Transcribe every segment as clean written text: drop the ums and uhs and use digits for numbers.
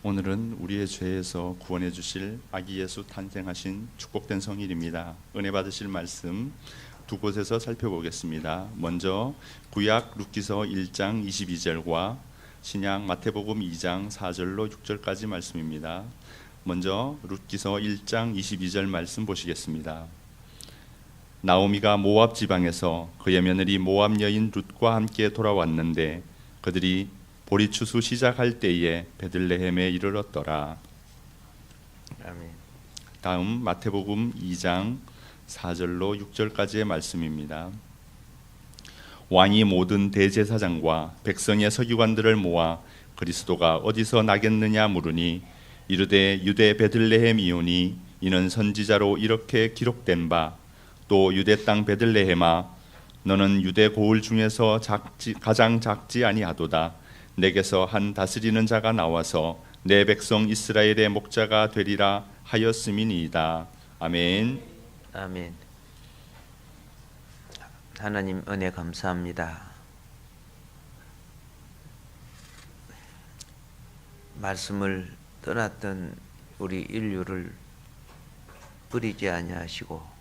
오늘은 우리의 죄에서 구원해 주실 아기 예수 탄생하신 축복된 성일입니다. 은혜 받으실 말씀 두 곳에서 살펴보겠습니다. 먼저 구약 룻기서 1장 22절과 신약 마태복음 2장 4절로 6절까지 말씀입니다. 먼저 룻기서 1장 22절 말씀 보시겠습니다. 나오미가 모압 지방에서 그의 며느리 모압 여인 룻과 함께 돌아왔는데 그들이 보리 추수 시작할 때에 베들레헴에 이르렀더라. 아멘. 다음 마태복음 2장 4절로 6절까지의 말씀입니다. 왕이 모든 대제사장과 백성의 서기관들을 모아 그리스도가 어디서 나겠느냐 물으니 이르되 유대 베들레헴이오니 이는 선지자로 이렇게 기록된 바 또 유대 땅 베들레헴아 너는 유대 고을 중에서 가장 작지 아니하도다. 내게서 한 다스리는 자가 나와서 내 백성 이스라엘의 목자가 되리라 하였음이니이다. 아멘. 아멘. 하나님 은혜 감사합니다. 말씀을 떠났던 우리 인류를 버리지 아니하시고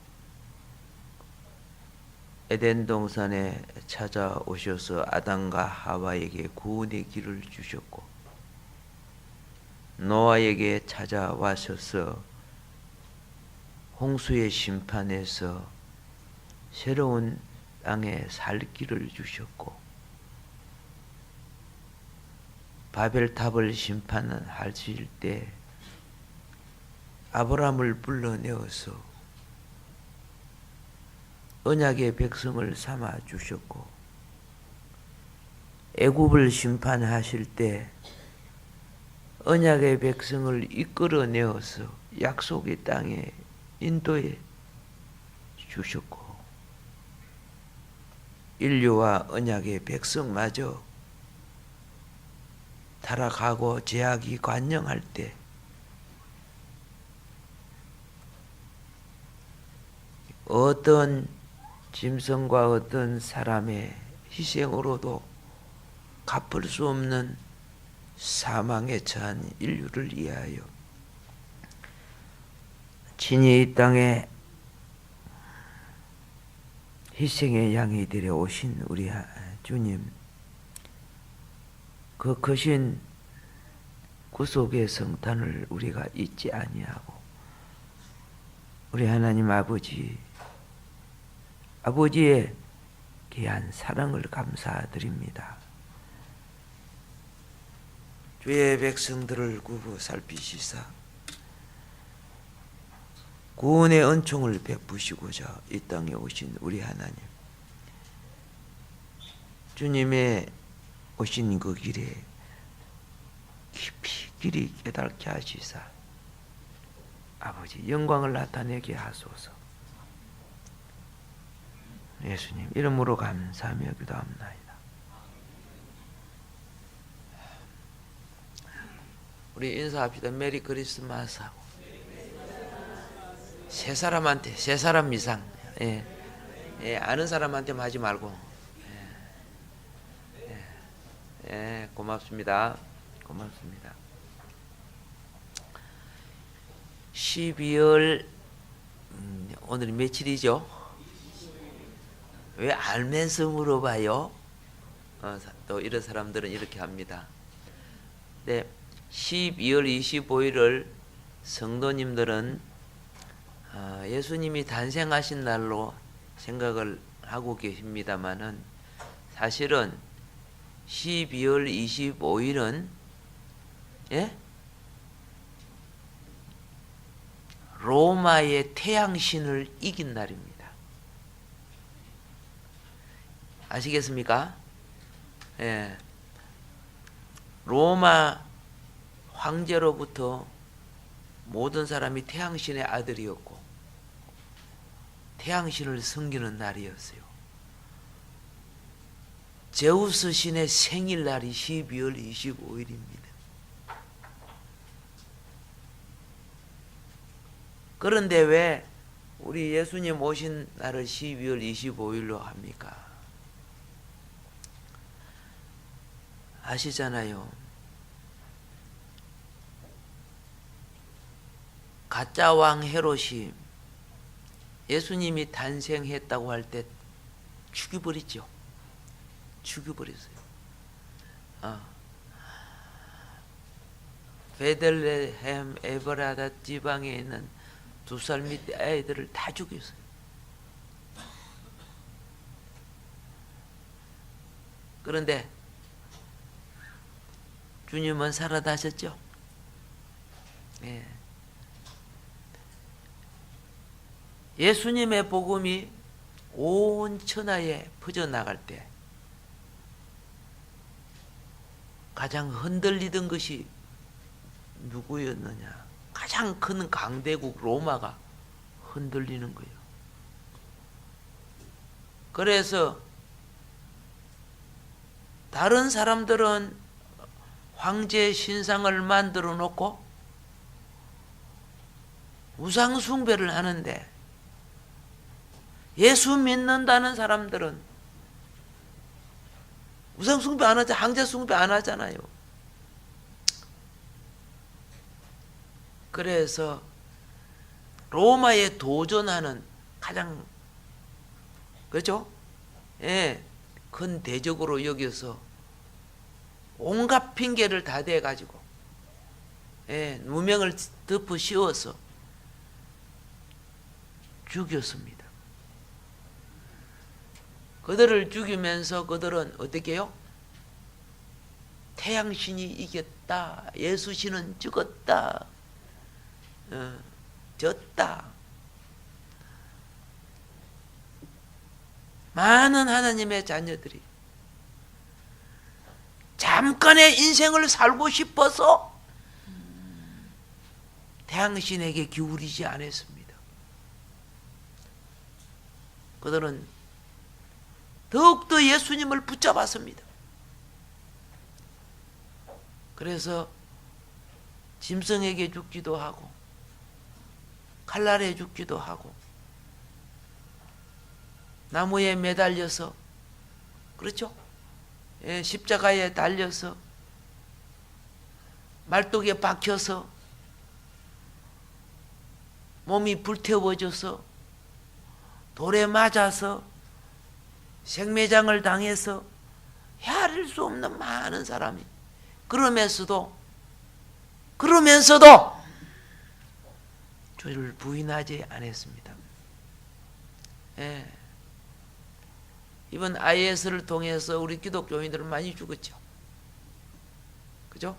에덴 동산에 찾아오셔서 아담과 하와에게 구원의 길을 주셨고 노아에게 찾아와셔서 홍수의 심판에서 새로운 땅에 살 길을 주셨고 바벨탑을 심판하실 때 아브라함을 불러내어서 언약의 백성을 삼아 주셨고 애굽을 심판하실 때 언약의 백성을 이끌어내어서 약속의 땅에 인도해 주셨고 인류와 언약의 백성마저 타락하고 제약이 관영할 때 어떤 짐승과 어떤 사람의 희생으로도 갚을 수 없는 사망에 처한 인류를 위하여 친히 이 땅에 희생의 양이 되려 오신 우리 주님, 그 크신 구속의 성탄을 우리가 잊지 아니하고 우리 하나님 아버지의 귀한 사랑을 감사드립니다. 주의 백성들을 구부 살피시사 구원의 은총을 베푸시고자 이 땅에 오신 우리 하나님, 주님의 오신 그 길에 깊이 길이 깨닫게 하시사 아버지 영광을 나타내게 하소서. 예수님 이름으로 감사하며 기도합나이다. 우리 인사합시다. 메리 크리스마스 하고 세 사람 이상 아는 사람한테만 하지 말고 고맙습니다. 12월 오늘이 며칠이죠? 왜 알면서 물어봐요? 또 이런 사람들은 이렇게 합니다. 네, 12월 25일을 성도님들은 예수님이 탄생하신 날로 생각을 하고 계십니다마는 사실은 12월 25일은 로마의 태양신을 이긴 날입니다. 아시겠습니까? 로마 황제로부터 모든 사람이 태양신의 아들이었고 태양신을 섬기는 날이었어요. 제우스 신의 생일날이 12월 25일입니다. 그런데 왜 우리 예수님 오신 날을 12월 25일로 합니까? 아시잖아요. 가짜 왕 헤롯이 예수님이 탄생했다고 할 때 죽여버리죠. 죽여버렸어요. 베들레헴 에브라다 지방에 있는 2살 밑에 아이들을 다 죽였어요. 그런데 주님은 살아나셨죠. 예. 예수님의 복음이 온 천하에 퍼져나갈 때 가장 흔들리던 것이 누구였느냐? 가장 큰 강대국 로마가 흔들리는 거예요. 그래서 다른 사람들은 황제 신상을 만들어 놓고 우상 숭배를 하는데 예수 믿는다는 사람들은 우상 숭배 안 하죠. 황제 숭배 안 하잖아요. 그래서 로마에 도전하는 가장 그렇죠? 예, 큰 대적으로 여겨서 온갖 핑계를 다 대가지고 예, 누명을 덮어 씌워서 죽였습니다. 그들을 죽이면서 그들은 어떻게 해요? 태양신이 이겼다. 예수신은 죽었다. 졌다. 많은 하나님의 자녀들이 잠깐의 인생을 살고 싶어서 태양신에게 기울이지 않았습니다. 그들은 더욱더 예수님을 붙잡았습니다. 그래서 짐승에게 죽기도 하고 칼날에 죽기도 하고 나무에 매달려서 그렇죠? 예, 십자가에 달려서 말뚝에 박혀서 몸이 불태워져서 돌에 맞아서 생매장을 당해서 헤아릴 수 없는 많은 사람이 그러면서도 주를 부인하지 않았습니다. 예. 이번 IS를 통해서 우리 기독교인들은 많이 죽었죠. 그죠?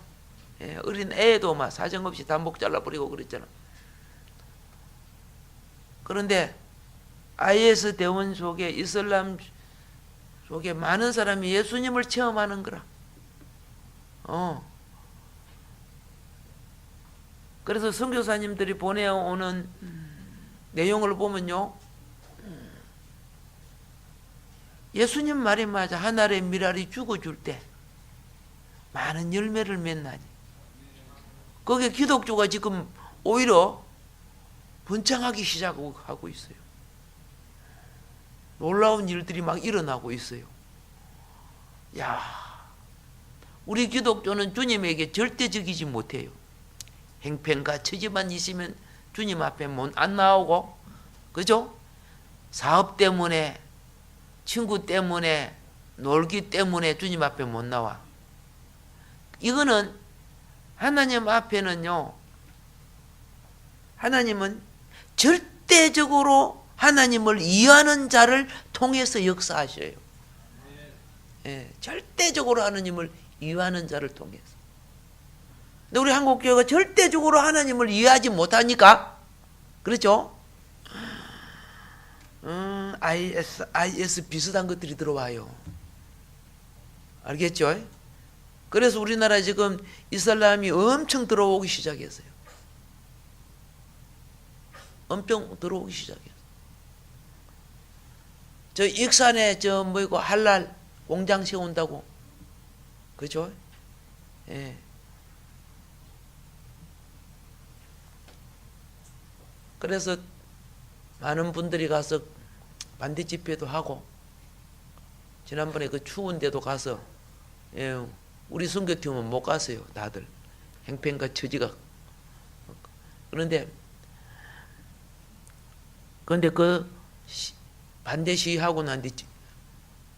예. 어린 애도 막 사정없이 단복 잘라버리고 그랬잖아. 그런데 IS 대원 속에 이슬람 속에 많은 사람이 예수님을 체험하는 거라. 그래서 선교사님들이 보내오는 내용을 보면요, 예수님 말이 맞아. 하늘의 미랄이 죽어줄 때 많은 열매를 맺나니. 거기에 기독교가 지금 오히려 번창하기 시작하고 있어요. 놀라운 일들이 막 일어나고 있어요. 야, 우리 기독교는 주님에게 절대적이지 못해요. 행편과 처지만 있으면 주님 앞에 안 나오고, 그죠? 사업 때문에, 친구 때문에, 놀기 때문에 주님 앞에 못 나와. 이거는 하나님 앞에는요, 하나님은 절대적으로 하나님을 이해하는 자를 통해서 역사하셔요. 예, 절대적으로 하나님을 이해하는 자를 통해서. 근데 우리 한국교회가 절대적으로 하나님을 이해하지 못하니까, 그렇죠? IS 비슷한 것들이 들어와요. 알겠죠? 그래서 우리나라 지금 이슬람이 엄청 들어오기 시작했어요. 엄청 들어오기 시작했어요. 저 익산에 저 뭐이고 할랄 공장 세운다고, 그죠? 예. 그래서 많은 분들이 가서 반대 집회도 하고, 지난번에 그 추운 데도 가서, 예, 우리 선교팀은 못 갔어요. 다들 행편과 처지가. 그런데 그런데 반대 시위하고 난 뒤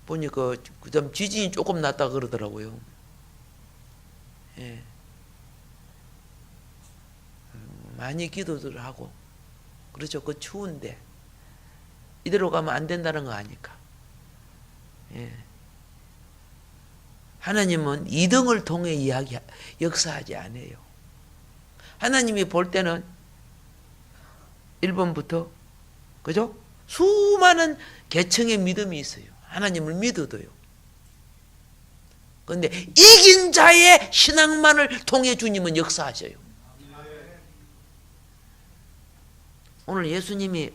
보니까 그다음 지진이 조금 났다 그러더라고요. 예. 많이 기도들 하고 그렇죠. 그 추운데 이대로 가면 안 된다는 거 아니까. 예. 하나님은 이등을 통해 역사하지 않아요. 하나님이 볼 때는 1번부터 그죠? 수많은 계층의 믿음이 있어요. 하나님을 믿어도요. 그런데 이긴 자의 신앙만을 통해 주님은 역사하셔요. 오늘 예수님이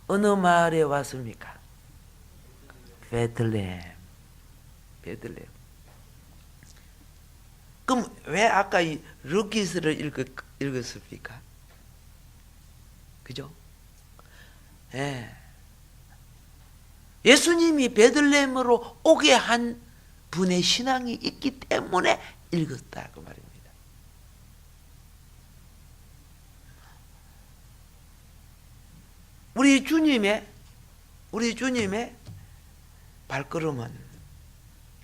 어느 마을에 왔습니까? 베들레헴. 그럼 왜 아까 이 르기스를 읽었습니까? 그죠? 예. 예수님이 베들레헴으로 오게 한 분의 신앙이 있기 때문에 읽었다 그 말입니다. 우리 주님의 발걸음은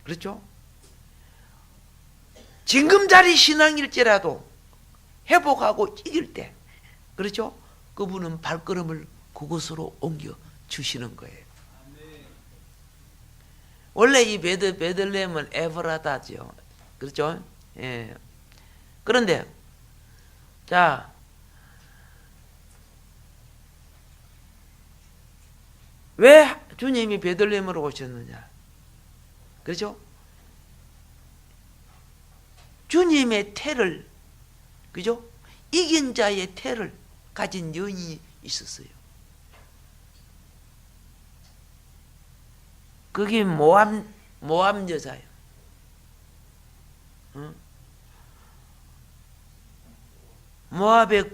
그렇죠? 징금자리 신앙일지라도 회복하고 이길 때 그렇죠? 그분은 발걸음을 그곳으로 옮겨 주시는 거예요. 원래 이 베들레헴은 에브라다죠. 그렇죠? 예. 그런데 자 왜 주님이 베들레헴으로 오셨느냐? 그렇죠? 주님의 태를 그죠? 이긴 자의 태를 가진 여인이 있었어요. 그게 모압 여자예요. 모압의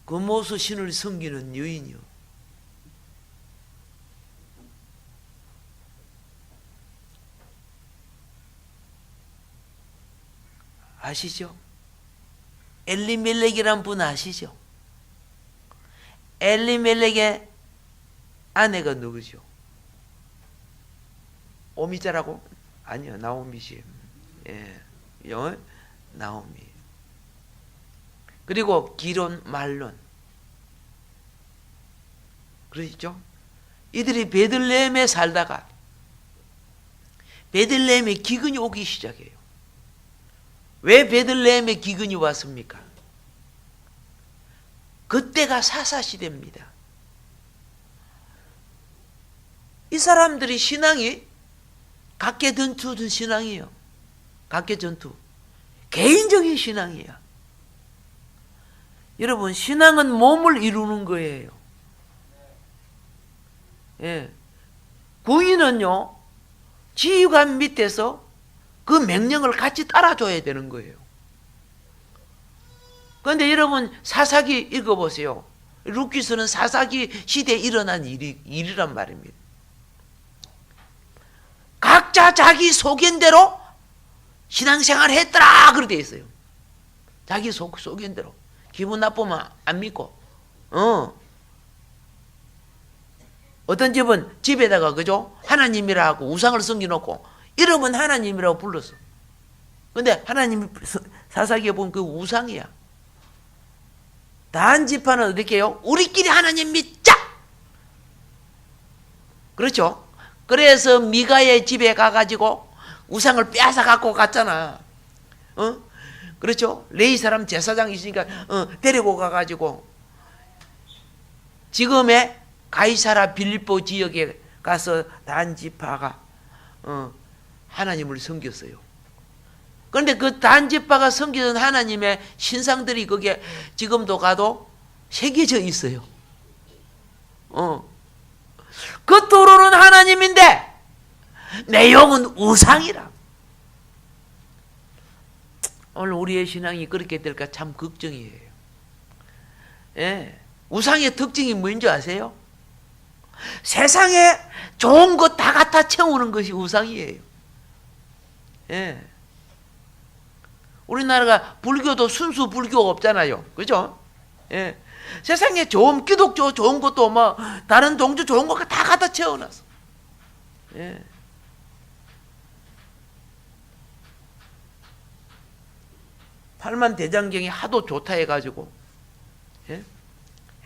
금오수 신을 섬기는 여인이요. 아시죠? 엘리멜렉이란 분 아시죠? 엘리멜렉의 아내가 누구죠? 오미자라고? 아니요, 나오미지. 예, 나오미. 그리고 기론, 말론. 그러시죠? 이들이 베들레헴에 살다가 베들레헴에 기근이 오기 시작해요. 왜 베들레헴에 기근이 왔습니까? 그때가 사사시대입니다. 이 사람들이 신앙이 각계전투 신앙이에요. 각계전투. 개인적인 신앙이에요. 여러분, 신앙은 몸을 이루는 거예요. 예. 구인은요, 지휘관 밑에서 그 명령을 같이 따라줘야 되는 거예요. 그런데 여러분, 사사기 읽어보세요. 룻기서는 사사기 시대에 일어난 일이란 말입니다. 각자 자기 소견대로 신앙생활 했더라 그렇게 돼 있어요. 자기 소견대로. 기분 나쁘면 안 믿고. 어떤 집은 집에다가 그죠? 하나님이라 하고 우상을 섬겨놓고 이름은 하나님이라고 불렀어. 근데 하나님 사사기에 보면 그 우상이야. 단지파는 어떻게 해요? 우리끼리 하나님 믿자. 그렇죠? 그래서 미가의 집에 가가지고 우상을 빼앗아 갖고 갔잖아. 그렇죠? 레위 사람 제사장이 있으니까 데리고 가가지고 지금의 가이사라 빌립보 지역에 가서 단지파가 하나님을 섬겼어요. 그런데 그 단지파가 섬기던 하나님의 신상들이 거기에 지금도 가도 새겨져 있어요. 겉으로는 하나님인데 내용은 우상이라. 오늘 우리의 신앙이 그렇게 될까 참 걱정이에요. 예. 우상의 특징이 뭔지 아세요? 세상에 좋은 것 다 갖다 채우는 것이 우상이에요. 예. 우리나라가 불교도 순수 불교가 없잖아요. 그죠? 예. 세상에 좋은 기독교 좋은 것도 뭐 다른 종교 좋은 거 다 갖다 채워놨어. 예. 팔만 대장경이 하도 좋다 해가지고, 예?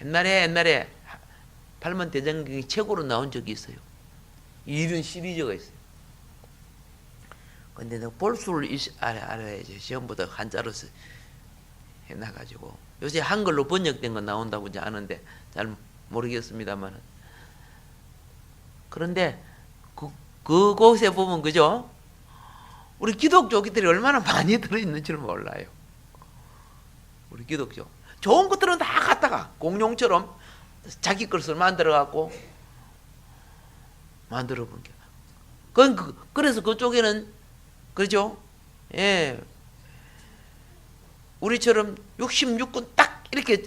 옛날에 팔만 대장경이 책으로 나온 적이 있어요. 이런 시리즈가 있어요. 근데 내가 볼 수를 알아야지. 시험보다 한자로 해놔가지고. 요새 한글로 번역된 거 나온다고 이제 아는데 잘 모르겠습니다만. 그런데 그곳에 보면 그죠? 우리 기독교기들이 얼마나 많이 들어있는지를 몰라요. 우리 기독교. 좋은 것들은 다 갖다가 공룡처럼 자기 것을 만들어갖고 만들어 본 게. 그래서 그쪽에는 그죠? 예. 우리처럼 66권 딱 이렇게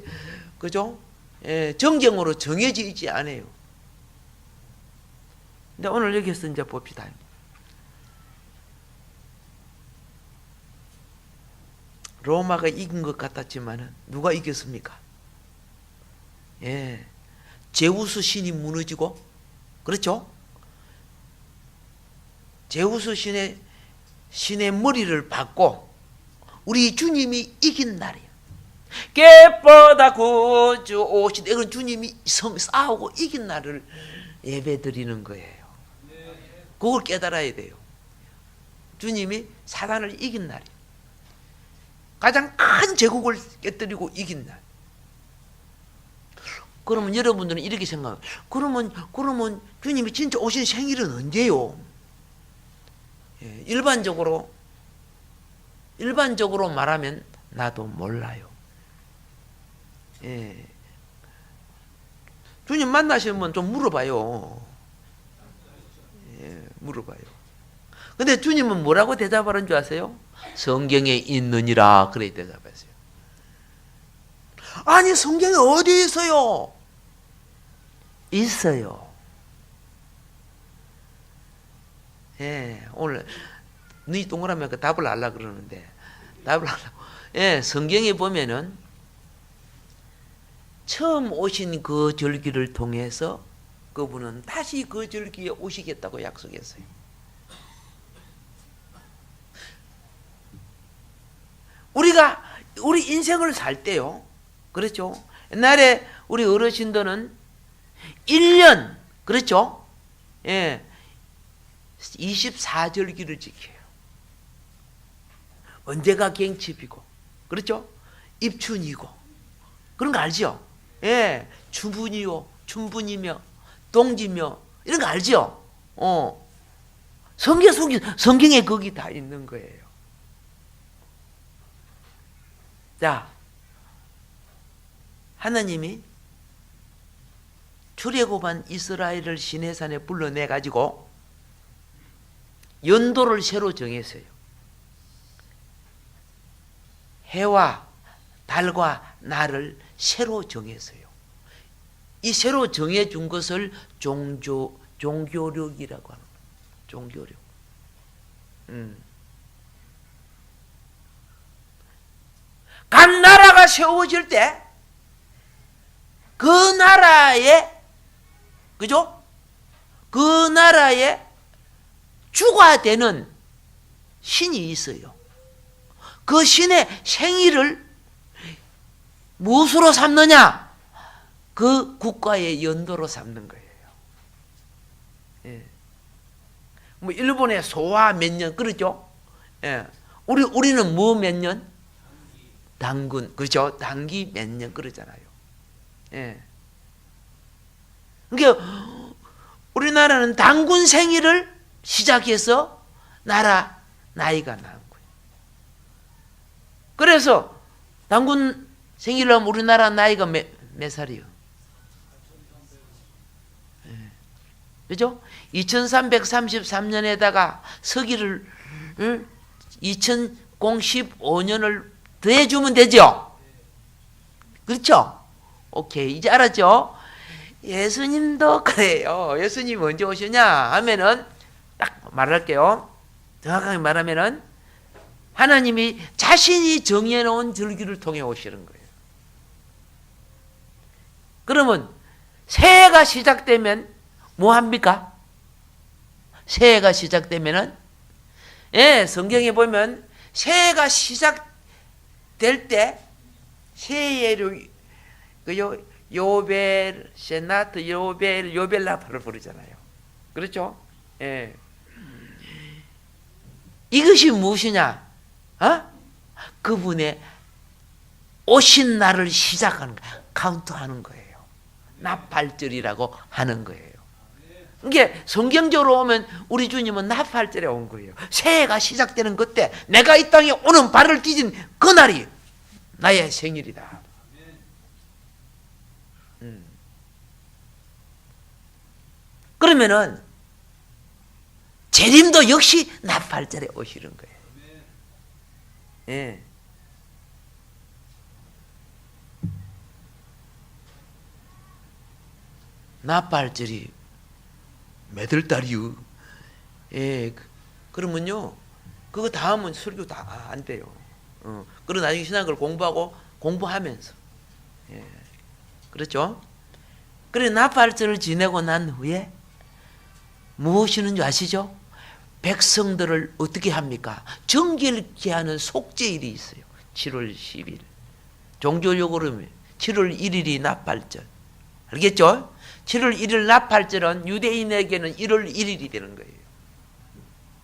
그죠? 예, 정경으로 정해져 있지 않아요. 근데 오늘 여기서 이제 봅시다. 로마가 이긴 것 같았지만 누가 이겼습니까? 예, 제우스 신이 무너지고, 그렇죠? 제우스 신의 머리를 받고 우리 주님이 이긴 날이에요. 깨보다 구주 오시되, 이건 주님이 싸우고 이긴 날을 예배 드리는 거예요. 그걸 깨달아야 돼요. 주님이 사단을 이긴 날이에요. 가장 큰 제국을 깨뜨리고 이긴 날. 그러면 여러분들은 이렇게 생각해요. 그러면 주님이 진짜 오신 생일은 언제요? 예, 일반적으로 말하면 나도 몰라요. 예. 주님 만나시면 좀 물어봐요. 예, 물어봐요. 근데 주님은 뭐라고 대답하는 줄 아세요? 성경에 있느니라, 그래 대답하세요. 아니, 성경에 어디 있어요? 있어요. 예, 오늘 네 동그라미 그 답을 하려고 그러는데 답을 하려고. 예, 성경에 보면은 처음 오신 그 절기를 통해서 그분은 다시 그 절기에 오시겠다고 약속했어요. 우리 인생을 살 때요, 그렇죠? 옛날에 우리 어르신들은 1년, 그렇죠? 예, 24절기를 지켜요. 언제가 갱칩이고, 그렇죠? 입춘이고, 그런 거 알죠? 예, 추분이요, 춘분이며, 동지며, 이런 거 알죠? 성경에 거기 다 있는 거예요. 자, 하나님이 출애굽한 이스라엘을 시내산에 불러내 가지고 연도를 새로 정했어요. 해와 달과 날을 새로 정했어요. 이 새로 정해준 것을 종교력이라고 하는 거예요. 종교력. 간 나라가 세워질 때 그 나라에, 그죠? 그 나라에 주가 되는 신이 있어요. 그 신의 생일을 무엇으로 삼느냐? 그 국가의 연도로 삼는 거예요. 예. 뭐 일본의 소화 몇 년, 그렇죠? 예. 우리는 뭐 몇 년? 당군, 그렇죠? 당기 몇 년 그러잖아요. 예. 그러니까 우리나라는 당군 생일을 시작해서 나이가 나온 거예요. 그래서 당군 생일을 하면 우리나라 나이가 몇 살이요? 예. 그죠? 2333년에다가 서기를 2015년을 더해주면 되죠? 그렇죠? 오케이, 이제 알았죠? 예수님도 그래요. 예수님 언제 오시냐 하면은 딱 말할게요. 정확하게 말하면은 하나님이 자신이 정해놓은 절기를 통해 오시는 거예요. 그러면 새해가 시작되면 뭐 합니까? 새해가 시작되면은, 예, 성경에 보면 새해가 시작될 때 새해를 요벨, 세나트, 요벨라파를 부르잖아요. 그렇죠? 예. 이것이 무엇이냐? 그분의 오신 날을 시작하는 거예요. 카운트하는 거예요. 나팔절이라고 하는 거예요. 이게 성경적으로 오면 우리 주님은 나팔절에 온 거예요. 새해가 시작되는 그때 내가 이 땅에 오는 발을 디딘 그날이 나의 생일이다. 그러면은 재림도 역시 나팔절에 오시는 거예요. 예. 나팔절이 몇 월 달이요? 예. 그러면요, 그거 다음은 설교 다 안 돼요. 그리고 나중에 신학을 공부하면서. 예. 그렇죠? 그래, 나팔절을 지내고 난 후에 무엇이 있는 줄 아시죠? 백성들을 어떻게 합니까? 정결케 하는 속죄일이 있어요. 7월 10일. 종교적으로 7월 1일이 나팔절. 알겠죠? 7월 1일 나팔절은 유대인에게는 1월 1일이 되는 거예요.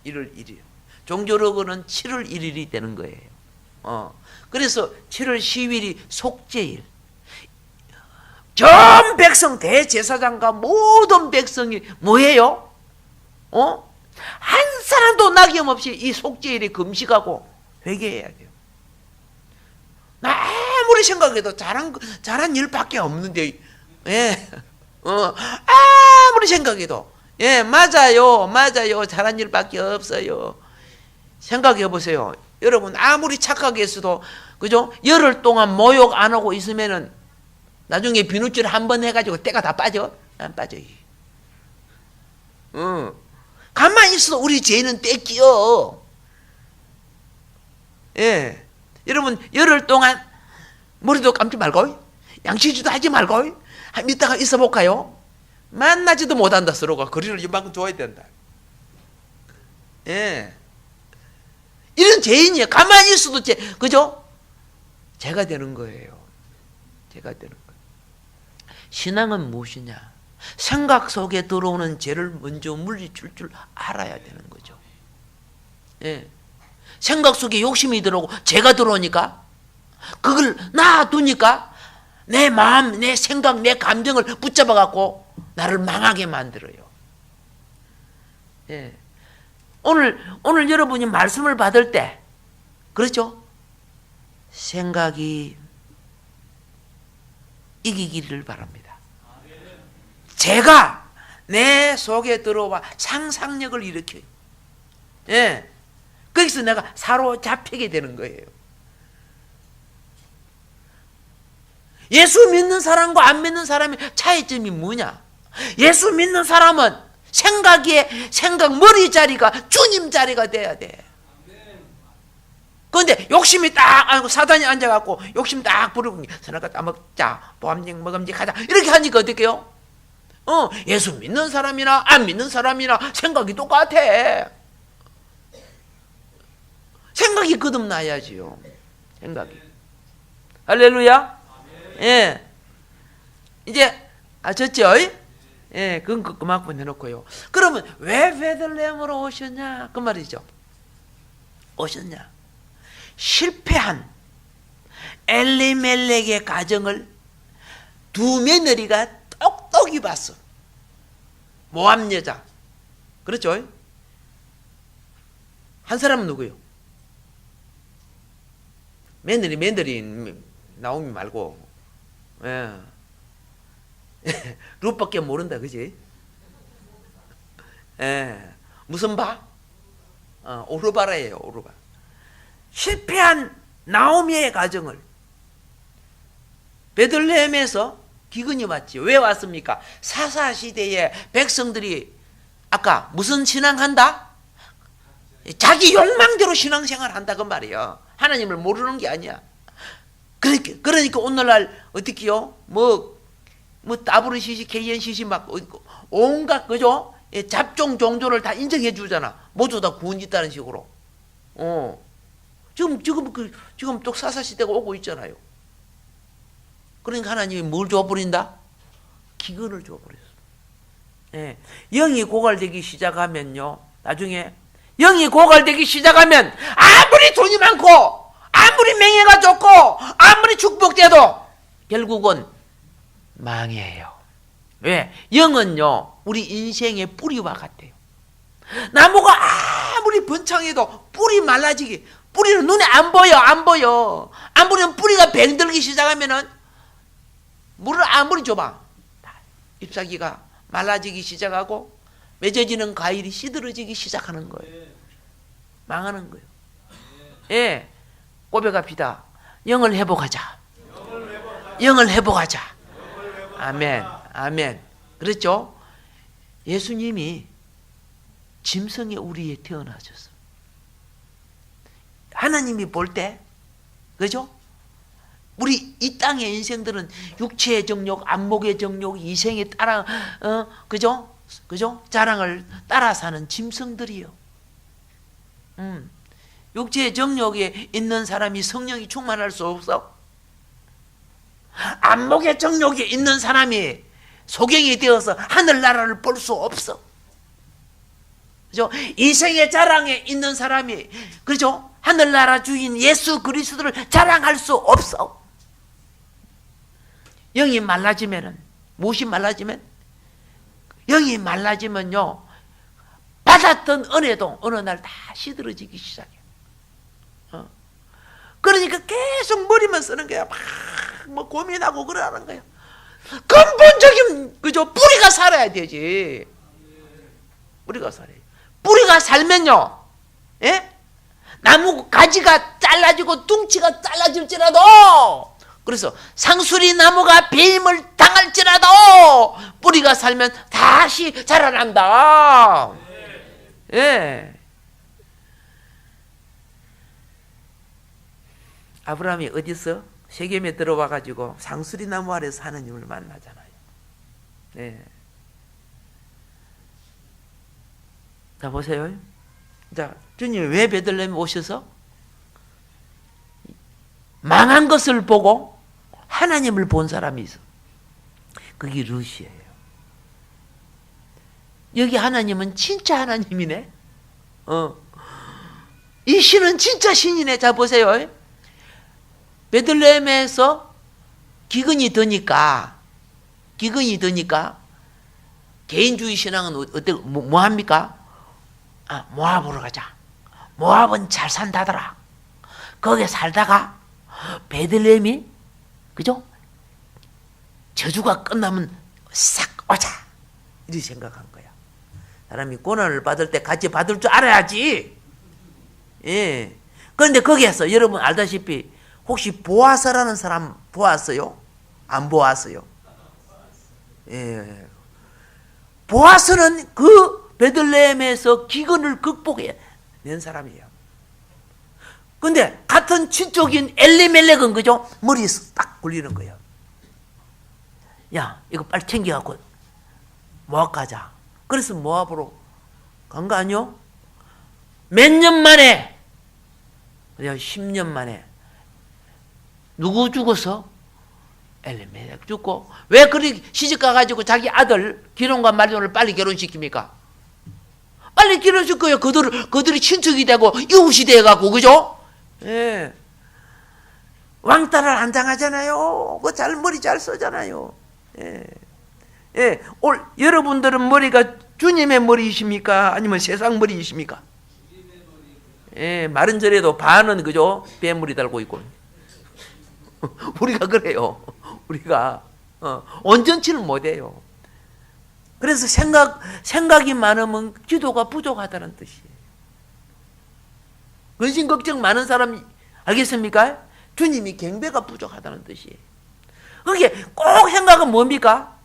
1월 1일. 종교적으로는 7월 1일이 되는 거예요. 그래서 7월 10일이 속죄일. 전 백성, 대제사장과 모든 백성이 뭐예요? 한 사람도 낙염없이 이 속죄일에 금식하고 회개해야 돼요. 아무리 생각해도 잘한 일밖에 없는데, 예. 아무리 생각해도, 예, 맞아요. 잘한 일밖에 없어요. 생각해 보세요. 여러분, 아무리 착하게 했어도, 그죠? 열흘 동안 모욕 안 하고 있으면은 나중에 비누칠 한번 해가지고 때가 다 빠져? 안 빠져요. 가만히 있어도 우리 죄는 때 끼어. 예. 여러분, 열흘 동안 머리도 감지 말고, 양치지도 하지 말고, 이따가 있어 볼까요? 만나지도 못한다, 서로가. 거리를 이만큼 둬야 된다. 예. 이런 죄인이에요. 가만히 있어도 그죠? 죄가 되는 거예요. 죄가 되는 거예요. 신앙은 무엇이냐? 생각 속에 들어오는 죄를 먼저 물리칠 줄 알아야 되는 거죠. 예. 생각 속에 욕심이 들어오고 죄가 들어오니까 그걸 놔두니까 내 마음, 내 생각, 내 감정을 붙잡아 갖고 나를 망하게 만들어요. 예. 오늘 여러분이 말씀을 받을 때, 그렇죠? 생각이 이기기를 바랍니다. 제가 내 속에 들어와 상상력을 일으켜요. 예. 거기서 내가 사로잡히게 되는 거예요. 예수 믿는 사람과 안 믿는 사람의 차이점이 뭐냐? 예수 믿는 사람은 생각 머리 자리가 주님 자리가 돼야 돼. 그런데 욕심이 딱, 사단이 앉아갖고 욕심 딱 부르고 선악과 따먹자, 보암직 먹음직 하자 이렇게 하니까 어떡해요? 예수 믿는 사람이나 안 믿는 사람이나 생각이 똑같아. 생각이 거듭나야지요. 생각이. 할렐루야. 예. 이제 아셨죠? 예, 그건 그만큼 해놓고요. 그러면 왜 베들레헴으로 오셨냐? 그 말이죠. 오셨냐? 실패한 엘리멜렉의 가정을 두 며느리가 똑똑히 봤어. 모함 여자. 그렇죠? 한 사람은 누구요? 며느리 나오미 말고, 예. 룻밖에 모른다, 그지? 예. 무슨 바? 오르바라예요, 오르바. 실패한 나오미의 가정을 베들레헴에서 기근이 왔지. 왜 왔습니까? 사사시대에 백성들이 아까 무슨 신앙한다? 자기 욕망대로 신앙생활 한다 그 말이에요. 하나님을 모르는 게 아니야. 그러니까 오늘날 어떻게요? 뭐 WCC, KNCC 막 온갖 그죠? 예, 잡종 종조를 다 인정해 주잖아. 모두 다 구원이 있다는 식으로. 지금 또 사사 시대가 오고 있잖아요. 그러니까 하나님이 뭘 줘버린다? 기근을 줘버렸어. 예, 영이 고갈되기 시작하면요, 나중에 영이 고갈되기 시작하면 아무리 돈이 많고 아무리 명예가 좋고 아무리 축복돼도 결국은 망해요. 왜? 영은요 우리 인생의 뿌리와 같아요. 나무가 아무리 번창해도 뿌리 말라지기, 뿌리는 눈에 안 보여. 안 보이면 뿌리가 병들기 시작하면은 물을 아무리 줘봐 잎사귀가 말라지기 시작하고 맺어지는 과일이 시들어지기 시작하는 거예요. 망하는 거예요. 예, 고백합시다. 영을 회복하자. 영을 회복하자. 아멘, 아멘. 그렇죠? 예수님이 짐승의 우리에 태어나셨어. 하나님이 볼 때, 그죠? 우리 이 땅의 인생들은 육체의 정욕, 안목의 정욕, 이생에 따라, 그죠? 자랑을 따라 사는 짐승들이요. 육체의 정욕에 있는 사람이 성령이 충만할 수 없어. 안목의 정욕에 있는 사람이 소경이 되어서 하늘나라를 볼 수 없어. 그죠? 이생의 자랑에 있는 사람이, 그죠? 하늘나라 주인 예수 그리스도를 자랑할 수 없어. 영이 말라지면은, 무엇이 말라지면? 영이 말라지면요, 받았던 은혜도 어느 날 다 시들어지기 시작해. 그러니까 계속 머리만 쓰는 거야. 뭐 고민하고 그러는 거야. 근본적인, 그죠? 뿌리가 살아야 되지. 뿌리가 살아야 돼. 뿌리가 살면요, 예? 나무 가지가 잘라지고 둥치가 잘라질지라도, 그래서 상수리 나무가 배임을 당할지라도 뿌리가 살면 다시 자라난다. 예. 아브라함이 어디서 세겜에 들어와 가지고 상수리 나무 아래서 하나님을 만나잖아요. 네. 자 보세요. 자, 주님 왜 베들레헴에 오셔서 망한 것을 보고 하나님을 본 사람이 있어. 그게 르시예요. 여기 하나님은 진짜 하나님이네. 이 신은 진짜 신이네. 자 보세요. 베들레헴에서 기근이 드니까 개인주의 신앙은 어때? 뭐 합니까? 모압으로 가자. 모압은 잘 산다더라. 거기에 살다가 베들레헴이, 그죠? 저주가 끝나면 싹 오자. 이렇게 생각한 거야. 사람이 고난을 받을 때 같이 받을 줄 알아야지. 예. 그런데 거기에서 여러분 알다시피 혹시 보아스라는 사람 보았어요? 안 보았어요? 예. 보아스는 그 베들레헴에서 기근을 극복해 낸 사람이에요. 근데 같은 친족인 엘리멜렉은, 그죠? 머리에 딱 굴리는 거예요. 야, 이거 빨리 챙겨갖고 모압 가자. 그래서 모압으로 간 거 아니요? 몇 년 만에, 10년 만에 누구 죽었어? 엘리멜렉 죽고. 왜 그리 시집 가가지고 자기 아들 기론과 말론을 빨리 결혼시킵니까? 빨리 결혼시켜요. 그들이 친척이 되고 이웃이 돼갖고, 그죠? 예. 왕따를 안 당하잖아요. 머리 잘 쓰잖아요. 예. 예. 여러분들은 머리가 주님의 머리이십니까? 아니면 세상 머리이십니까? 예. 마른 절에도 반은, 그죠? 뱀머리 달고 있고. 우리가 그래요. 우리가 온전치는 못해요. 그래서 생각이 많으면 기도가 부족하다는 뜻이에요. 근심 걱정 많은 사람 알겠습니까? 주님이 경배가 부족하다는 뜻이에요. 그게 꼭 생각은 뭡니까?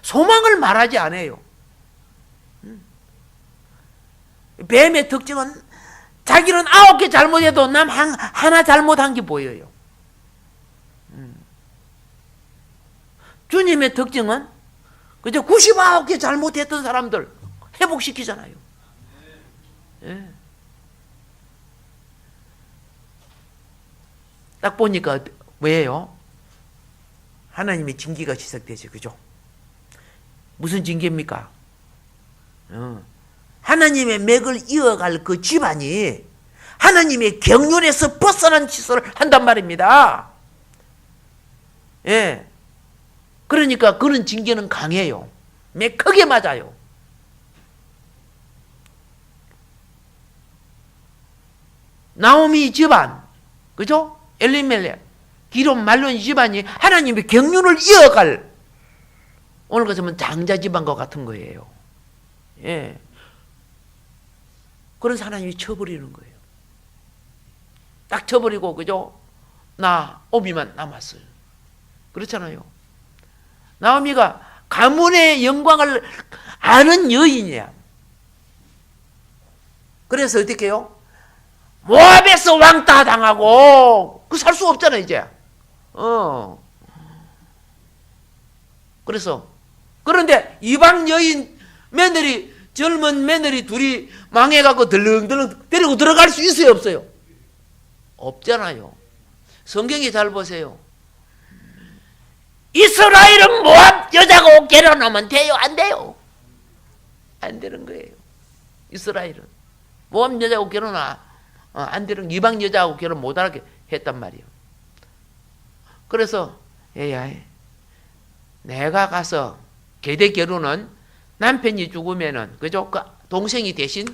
소망을 말하지 않아요. 뱀의 특징은 자기는 9개 잘못해도 남 하나 잘못한 게 보여요. 주님의 특징은 그저 99개 잘못했던 사람들 회복시키잖아요. 예. 딱 보니까 왜요? 하나님의 징계가 시작되죠. 그죠? 무슨 징계입니까? 하나님의 맥을 이어갈 그 집안이 하나님의 경륜에서 벗어난 짓을 한단 말입니다. 예. 그러니까 그런 징계는 강해요. 맥 크게 맞아요. 나오미 집안, 그죠? 엘리멜렉, 기름 말론 집안이 하나님의 경륜을 이어갈, 오늘 같으면 장자 집안과 같은 거예요. 예. 그래서 하나님이 쳐버리는 거예요. 딱 쳐버리고, 그죠? 오미만 남았어요. 그렇잖아요. 나오미가 가문의 영광을 아는 여인이야. 그래서 어떻게 해요? 모압에서 왕따 당하고 그 살 수 없잖아 이제. 그래서 그런데 이방 여인 며느리, 젊은 며느리 둘이 망해갖고 덜렁덜렁 데리고 들어갈 수 있어요 없어요? 없잖아요. 성경이 잘 보세요. 이스라엘은 모압 여자고 결혼하면 돼요? 안 돼요? 안 되는 거예요. 이스라엘은 모압 여자고 안 되는, 이방 여자하고 결혼 못하게 했단 말이에요. 그래서 내가 가서 계대 결혼은 남편이 죽으면은, 그죠? 그 동생이 대신,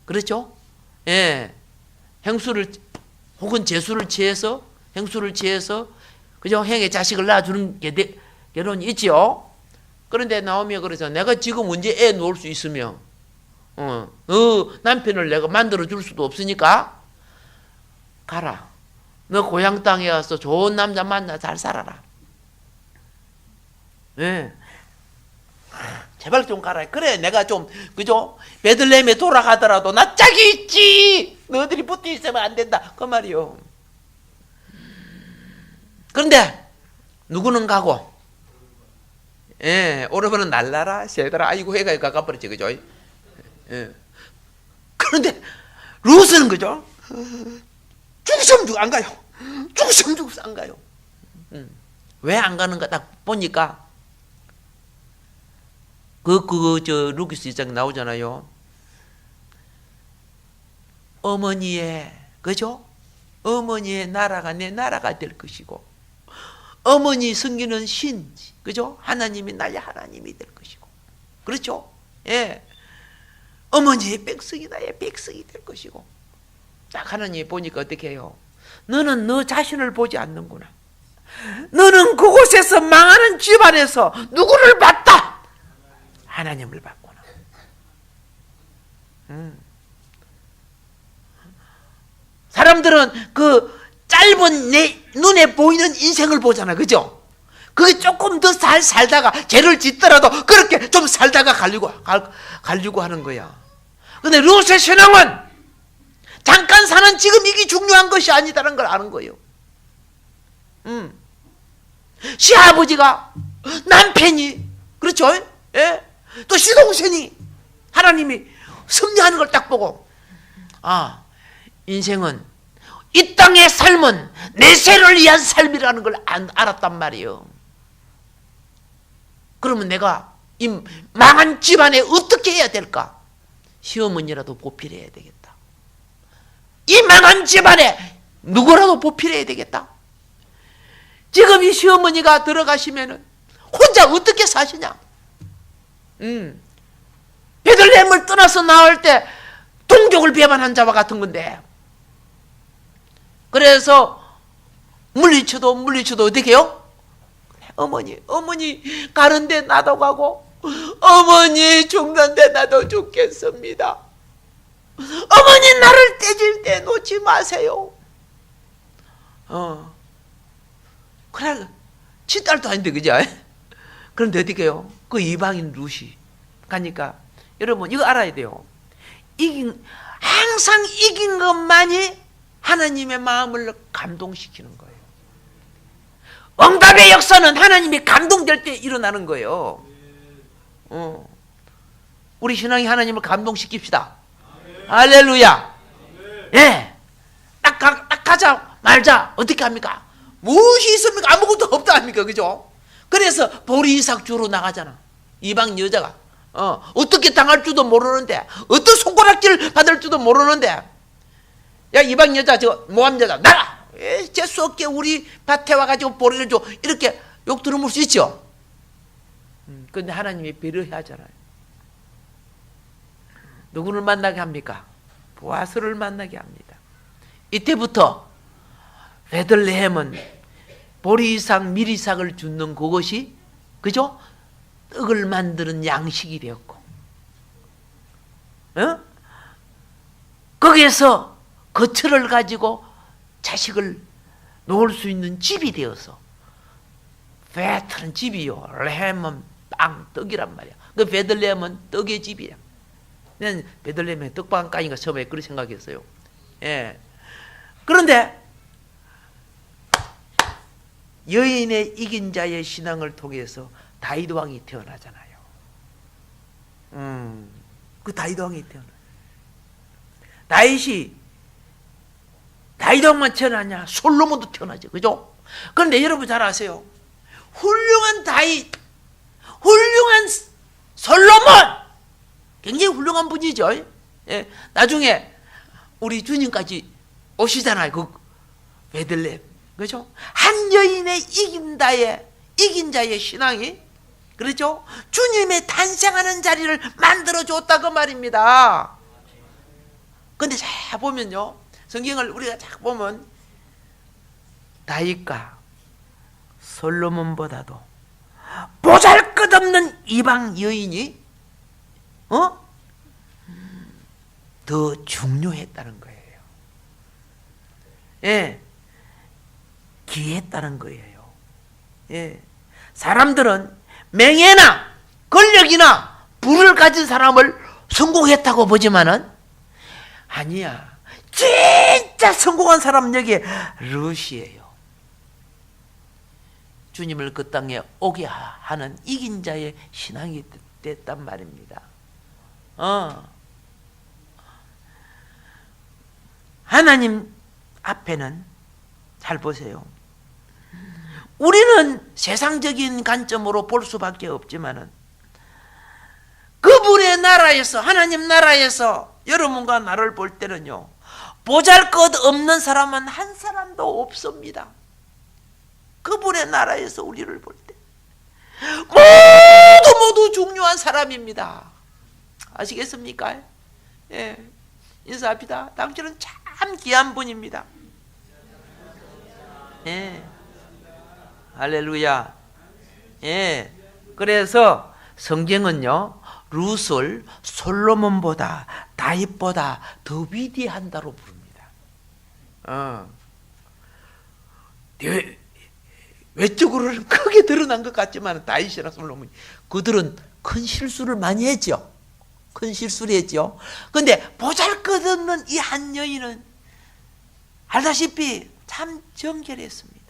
그렇죠? 예, 행수를 혹은 제수를 취해서, 행수를 취해서, 그죠? 행의 자식을 낳아주는 계대 결혼이 있지요. 그런데 나오미가 그래서 내가 지금 언제 애 놓을 수 있으며, 너 남편을 내가 만들어 줄 수도 없으니까 가라. 너 고향 땅에 가서 좋은 남자 만나 잘 살아라. 네. 제발 좀 가라. 그래 내가 좀, 그죠? 베들레헴에 돌아가더라도 나 짝이 있지. 너희들이 붙어 있으면 안 된다. 그 말이요. 그런데 누구는 가고, 예, 오르버는 날라라 새더라. 아이고 해가 가까버렸지, 그죠? 예. 그런데 룻은, 그죠? 죽으시면 죽 안 가요. 죽으시면 죽어서 안 가요. 왜 안 가는가 딱 보니까 루키스 1장 나오잖아요. 어머니의, 그죠? 어머니의 나라가 내 나라가 될 것이고, 어머니 섬기는 신, 그죠? 하나님이 나의 하나님이 될 것이고, 그렇죠? 예. 어머니의 백성이 나의 백성이 될 것이고, 딱 하나님이 보니까 어떻게 해요? 너는 너 자신을 보지 않는구나. 너는 그곳에서 망하는 집안에서 누구를 봤다? 하나님을 봤구나. 사람들은 그 짧은 내 눈에 보이는 인생을 보잖아, 그죠? 그게 조금 더 잘 살다가 죄를 짓더라도 그렇게 좀 살다가 가려고 하는 거야. 근데 룻의 신앙은 잠깐 사는 지금 이게 중요한 것이 아니다라는 걸 아는 거예요. 시아버지가, 남편이, 그렇죠? 예? 또 시동생이 하나님이 섭리하는 걸 딱 보고, 인생은 이 땅의 삶은 내세를 위한 삶이라는 걸 알았단 말이에요. 그러면 내가 이 망한 집안에 어떻게 해야 될까? 시어머니라도 보필해야 되겠다. 이 망한 집안에 누구라도 보필해야 되겠다. 지금 이 시어머니가 들어가시면은 혼자 어떻게 사시냐? 베들레헴을 떠나서 나올 때 동족을 배반한 자와 같은 건데, 그래서 물리쳐도 어떻게 해요? 어머니 가는데 나도 가고, 어머니 죽는데 나도 죽겠습니다. 어머니 나를 떼질 때 놓지 마세요. 그래, 친딸도 아닌데, 그죠? 그런데 어떻게 해요? 그 이방인 룻이 가니까, 여러분 이거 알아야 돼요. 항상 이긴 것만이 하나님의 마음을 감동시키는 거예요. 응답의 역사는 하나님이 감동될 때 일어나는 거예요. 우리 신앙이 하나님을 감동시킵시다. 할렐루야. 예. 딱 가자 말자 어떻게 합니까? 무엇이 있습니까? 아무것도 없다 합니까? 그죠? 그래서 보리이삭 주로 나가잖아. 이방 여자가 어떻게 당할 줄도 모르는데, 어떤 손가락질 받을 줄도 모르는데, 야 이방 여자 저 모함 여자 나가! 재수 없게 우리 밭에 와가지고 보리를 줘, 이렇게 욕 들어볼 수 있죠. 근데 하나님이 배려해야 하잖아요. 누구를 만나게 합니까? 보아스를 만나게 합니다. 이때부터 베들레헴은 보리이삭, 미리삭을 줍는 그것이, 그죠? 떡을 만드는 양식이 되었고, 거기에서 거처를 가지고 자식을 놓을 수 있는 집이 되어서, 베트는 집이요, 레헴은 빵, 떡이란 말이야. 그 베들레헴은 떡의 집이야. 난 베들레헴에 떡방 까니까 처음에 그렇게 생각했어요. 예. 그런데 여인의 이긴 자의 신앙을 통해서 다윗 왕이 태어나잖아요. 그 다윗 왕이 태어나. 다윗 왕만 태어나냐? 솔로몬도 태어나죠, 그죠? 그런데 여러분 잘 아세요. 훌륭한 다윗, 훌륭한 솔로몬, 굉장히 훌륭한 분이죠. 예. 나중에 우리 주님까지 오시잖아요. 그 베들레헴, 그죠? 한 여인의 이긴 자의 신앙이, 그렇죠? 주님의 탄생하는 자리를 만들어줬다고 말입니다. 근데 잘 보면요, 성경을 우리가 잘 보면 다윗과 솔로몬보다도 보잘것없는 이방 여인이 더 중요했다는 거예요. 예, 귀했다는 거예요. 예, 사람들은 명예나 권력이나 부를 가진 사람을 성공했다고 보지만은 아니야. 진짜 성공한 사람은 여기 룻이에요. 주님을 그 땅에 오게 하는 이긴 자의 신앙이 됐단 말입니다. 하나님 앞에는 잘 보세요. 우리는 세상적인 관점으로 볼 수밖에 없지만은 그분의 나라에서, 하나님 나라에서 여러분과 나를 볼 때는요, 보잘것없는 사람은 한 사람도 없습니다. 그분의 나라에서 우리를 볼 때 모두 중요한 사람입니다. 아시겠습니까? 예, 인사합니다. 당신은 참 귀한 분입니다. 예, 할렐루야. 예, 그래서 성경은요, 룻을 솔로몬보다, 다윗보다 더 위대한다로 부릅니다. 외적으로는 크게 드러난 것 같지만 다윗이나 솔로몬이, 그들은 큰 실수를 많이 했죠. 큰 실수를 했죠. 그런데 보잘것없는 이 한 여인은 알다시피 참 정결했습니다.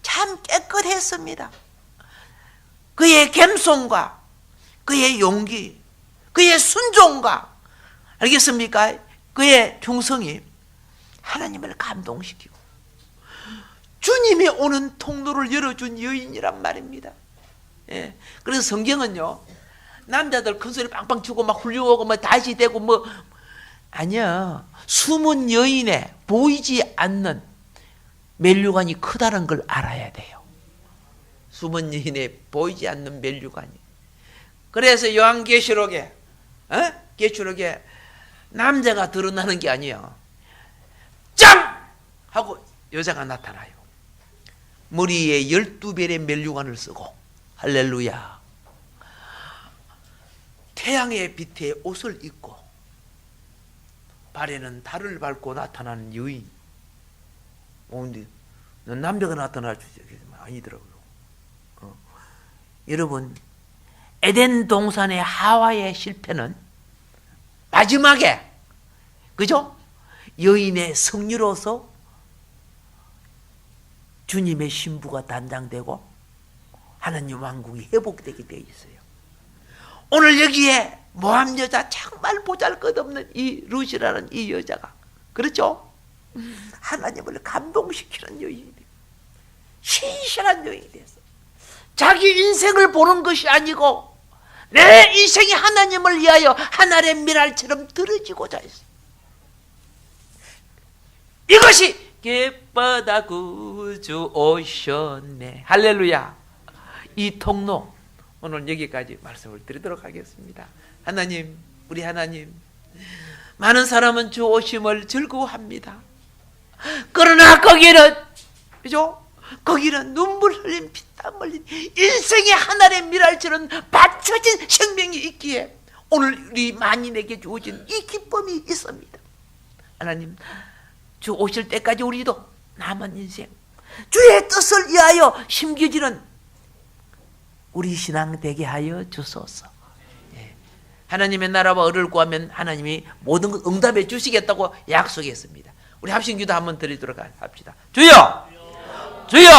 참 깨끗했습니다. 그의 겸손과 그의 용기, 그의 순종과, 알겠습니까? 그의 충성이 하나님을 감동시키고 주님이 오는 통로를 열어준 여인이란 말입니다. 예. 그래서 성경은요, 남자들 큰소리 빵빵 치고 막 훌륭하고 뭐 다시 되고 뭐, 아니야. 숨은 여인의 보이지 않는 면류관이 크다는 걸 알아야 돼요. 숨은 여인의 보이지 않는 면류관이. 그래서 요한계시록에, 계시록에 남자가 드러나는 게 아니에요. 짱! 하고 여자가 나타나요. 머리에 12별의 면류관을 쓰고, 할렐루야. 태양의 빛에 옷을 입고 발에는 달을 밟고 나타나는 여인. 근데 남자가 나타날 수 아니더라고요. 여러분, 에덴 동산의 하와의 실패는 마지막에, 그죠? 여인의 성녀로서 주님의 신부가 단장되고 하나님 왕국이 회복되게 되어 있어요. 오늘 여기에 모함 여자, 정말 보잘것없는 이 루시라는 이 여자가, 그렇죠? 하나님을 감동시키는 여인이 돼요. 신실한 여인이 됐어요. 자기 인생을 보는 것이 아니고 내 인생이 하나님을 위하여 하늘의 미랄처럼 들어지고자 했어요. 이것이 길바다 구주 오셨네. 할렐루야. 이 통로 오늘 여기까지 말씀을 드리도록 하겠습니다. 하나님, 우리 하나님, 많은 사람은 주 오심을 즐거워합니다. 그러나 거기는, 그죠? 거기는 눈물 흘린 피땀 흘린 인생의 하늘의 미랄처럼 받쳐진 생명이 있기에 오늘 우리 만인에게 주어진 이 기쁨이 있습니다. 하나님, 주 오실 때까지 우리도 남은 인생 주의 뜻을 위하여 심겨지는 우리 신앙 되게 하여 주소서. 예. 하나님의 나라와 의를 구하면 하나님이 모든 것 응답해 주시겠다고 약속했습니다. 우리 합심기도 한번 드리도록 합시다. 주여! 주여!